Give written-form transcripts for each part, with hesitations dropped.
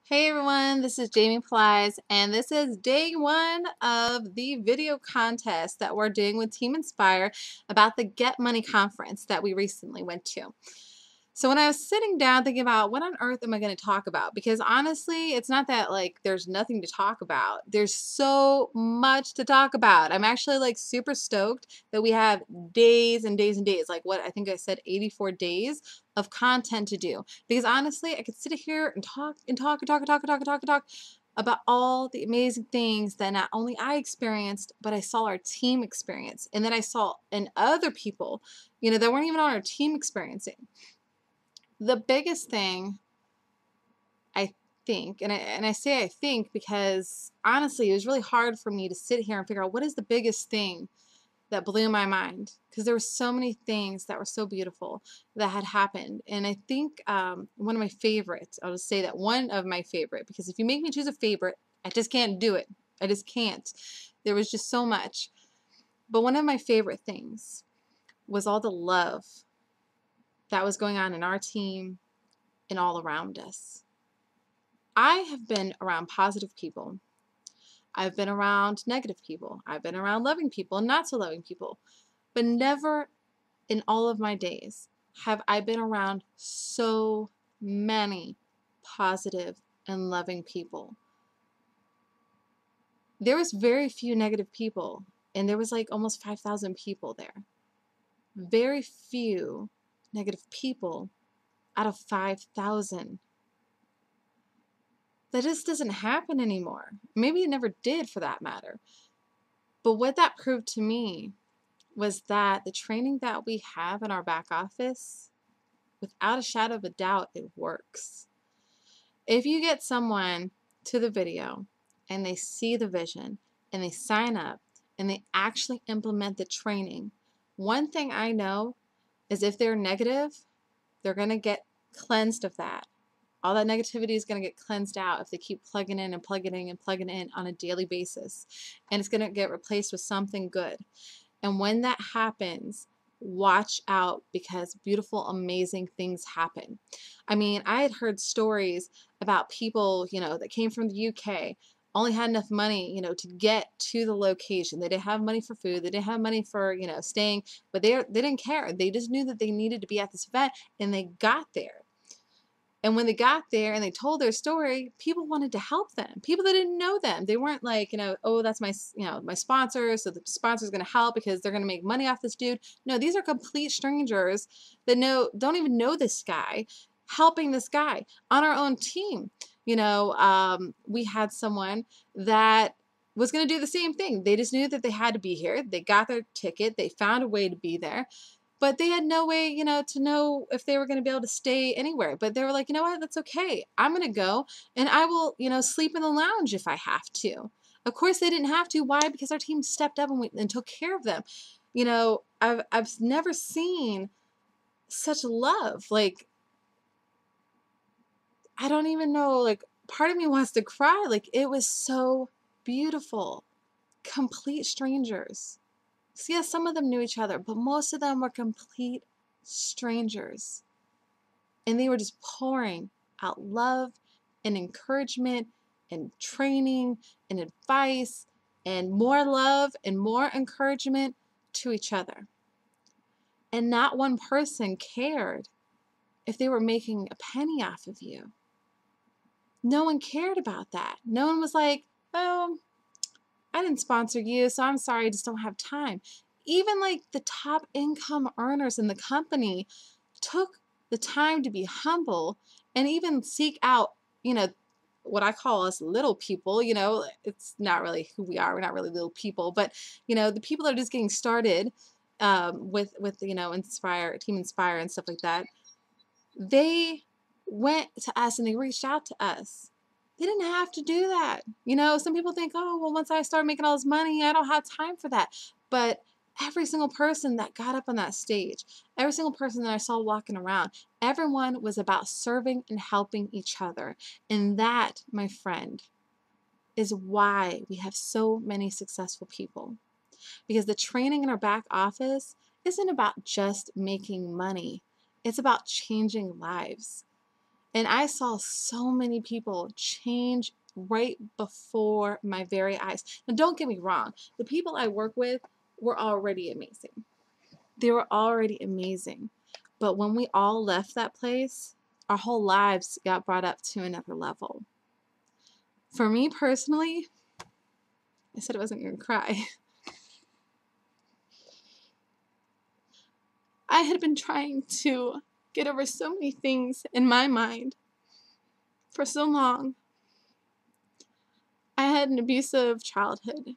Hey everyone, this is Jamie.pelaez, and this is day one of the video contest that we're doing with Team Inspire about the Get Money conference that we recently went to. So when I was sitting down thinking about what on earth am I going to talk about, because honestly, it's not that like there's nothing to talk about. There's so much to talk about. I'm actually like super stoked that we have days and days and days, like what I think I said 84 days of content to do. Because honestly, I could sit here and talk and talk and talk and talk and talk and talk and talk about all the amazing things that not only I experienced, but I saw our team experience, and then I saw in other people, that weren't even on our team experiencing. The biggest thing, I think, and I say I think because honestly, it was really hard for me to sit here and figure out what is the biggest thing that blew my mind, because there were so many things that were so beautiful that had happened. And I think one of my favorites, I'll just say that one of my favorite, because if you make me choose a favorite, I just can't do it. I just can't. There was just so much. But one of my favorite things was all the love that was going on in our team and all around us. I have been around positive people. I've been around negative people. I've been around loving people and not so loving people. But never in all of my days have I been around so many positive and loving people. There was very few negative people, and there was like almost 5,000 people there. Very few negative people out of 5,000. That just doesn't happen anymore. Maybe it never did, for that matter. But what that proved to me was that the training that we have in our back office, without a shadow of a doubt, it works. If you get someone to the video and they see the vision and they sign up and they actually implement the training, one thing I know is if they're negative, they're going to get cleansed of that. All that negativity is going to get cleansed out if they keep plugging in and plugging in and plugging in on a daily basis. And it's going to get replaced with something good. And when that happens, watch out, because beautiful, amazing things happen. I mean, I had heard stories about people, that came from the UK, only had enough money, to get to the location. They didn't have money for food. They didn't have money for, staying, but they didn't care. They just knew that they needed to be at this event, and they got there. And when they got there and they told their story, people wanted to help them. People that didn't know them. They weren't like, oh, that's my, my sponsor, so the sponsor's going to help because they're going to make money off this dude. No, these are complete strangers that don't even know this guy, helping this guy on our own team. We had someone that was going to do the same thing. They just knew that they had to be here. They got their ticket. They found a way to be there. But they had no way, to know if they were going to be able to stay anywhere. But they were like, you know what, that's okay. I'm going to go, and I will, sleep in the lounge if I have to. Of course, they didn't have to. Why? Because our team stepped up and took care of them. I've never seen such love. Like, I don't even know, like, part of me wants to cry. Like, it was so beautiful. Complete strangers. So yes, some of them knew each other, but most of them were complete strangers. And they were just pouring out love and encouragement and training and advice and more love and more encouragement to each other. And not one person cared if they were making a penny off of you. No one cared about that. No one was like, oh, I didn't sponsor you, so I'm sorry, I just don't have time. Even like the top income earners in the company took the time to be humble and even seek out, what I call us little people. It's not really who we are. We're not really little people, but, the people that are just getting started with Inspire, Team Inspire and stuff like that, they went to us and they reached out to us. They didn't have to do that. Some people think, oh, well, once I start making all this money, I don't have time for that. But every single person that got up on that stage, every single person that I saw walking around, everyone was about serving and helping each other. And that, my friend, is why we have so many successful people. Because the training in our back office isn't about just making money. It's about changing lives. And I saw so many people change right before my very eyes. Now, don't get me wrong. The people I work with were already amazing. They were already amazing. But when we all left that place, our whole lives got brought up to another level. For me personally, I said I wasn't going to cry. I had been trying to get over so many things in my mind for so long. I had an abusive childhood,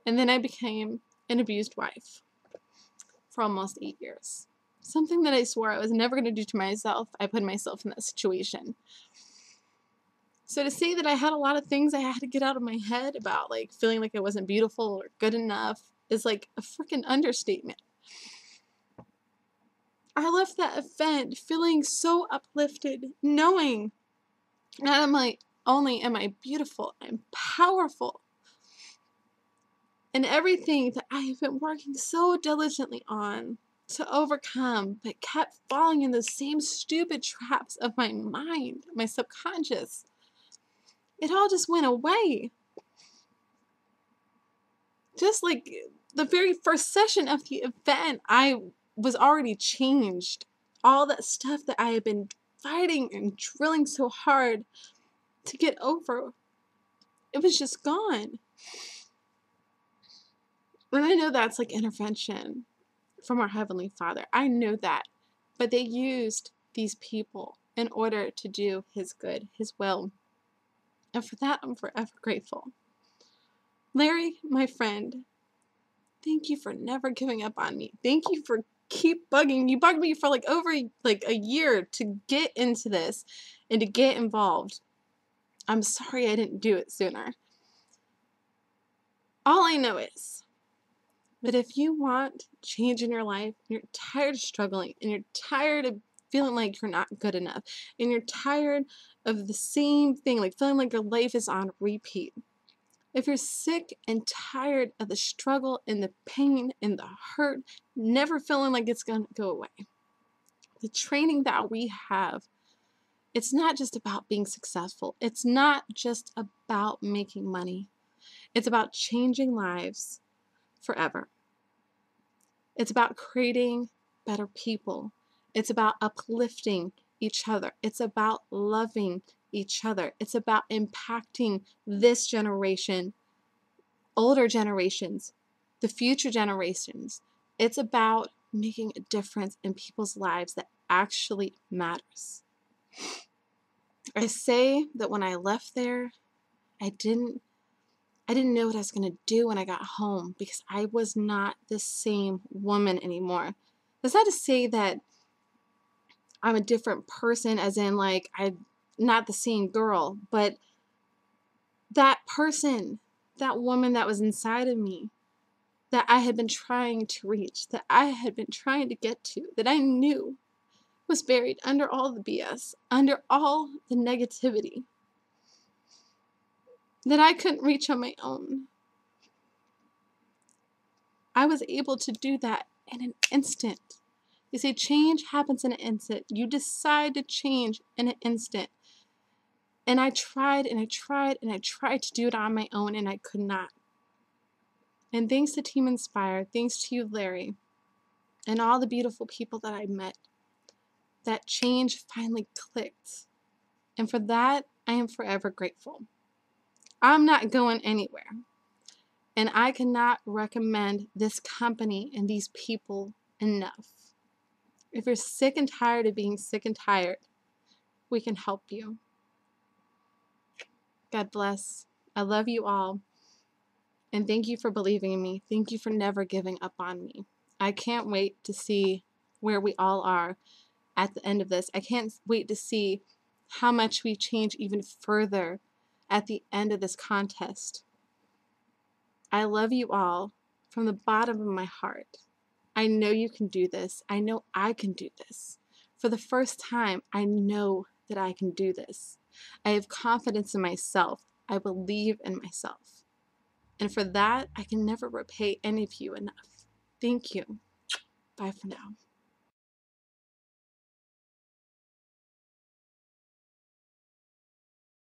and then I became an abused wife for almost 8 years. Something that I swore I was never going to do to myself, I put myself in that situation. So to say that I had a lot of things I had to get out of my head about, like feeling like I wasn't beautiful or good enough, is like a freaking understatement. I left that event feeling so uplifted, knowing not only am I beautiful, I'm powerful. And everything that I have been working so diligently on to overcome, but kept falling in the same stupid traps of my mind, my subconscious, it all just went away. Just like the very first session of the event, I was already changed. All that stuff that I had been fighting and drilling so hard to get over, it was just gone. And I know that's like intervention from our Heavenly Father. I know that. But they used these people in order to do His good, His will. And for that, I'm forever grateful. Larry, my friend, thank you for never giving up on me. Thank you for keep bugging. You bugged me for like over like a year to get into this and to get involved. I'm sorry I didn't do it sooner. All I know is that if you want change in your life, and you're tired of struggling, and you're tired of feeling like you're not good enough, and you're tired of the same thing, like feeling like your life is on repeat, if you're sick and tired of the struggle and the pain and the hurt, never feeling like it's going to go away, the training that we have, it's not just about being successful. It's not just about making money. It's about changing lives forever. It's about creating better people. It's about uplifting each other. It's about loving each other. It's about impacting this generation, older generations, the future generations. It's about making a difference in people's lives that actually matters. I say that when I left there, I didn't know what I was going to do when I got home, because I was not the same woman anymore. That's not to say that I'm a different person, as in like I'm not the same girl, but that person, that woman that was inside of me, that I had been trying to reach, that I had been trying to get to, that I knew was buried under all the BS, under all the negativity, that I couldn't reach on my own. I was able to do that in an instant. You see, change happens in an instant. You decide to change in an instant. And I tried and I tried and I tried to do it on my own, and I could not. And thanks to Team Inspire, thanks to you, Larry, and all the beautiful people that I met, that change finally clicked. And for that, I am forever grateful. I'm not going anywhere. And I cannot recommend this company and these people enough. If you're sick and tired of being sick and tired, we can help you. God bless. I love you all. And thank you for believing in me. Thank you for never giving up on me. I can't wait to see where we all are at the end of this. I can't wait to see how much we change even further at the end of this contest. I love you all from the bottom of my heart. I know you can do this. I know I can do this. For the first time, I know that I can do this. I have confidence in myself. I believe in myself. And for that, I can never repay any of you enough. Thank you. Bye for now.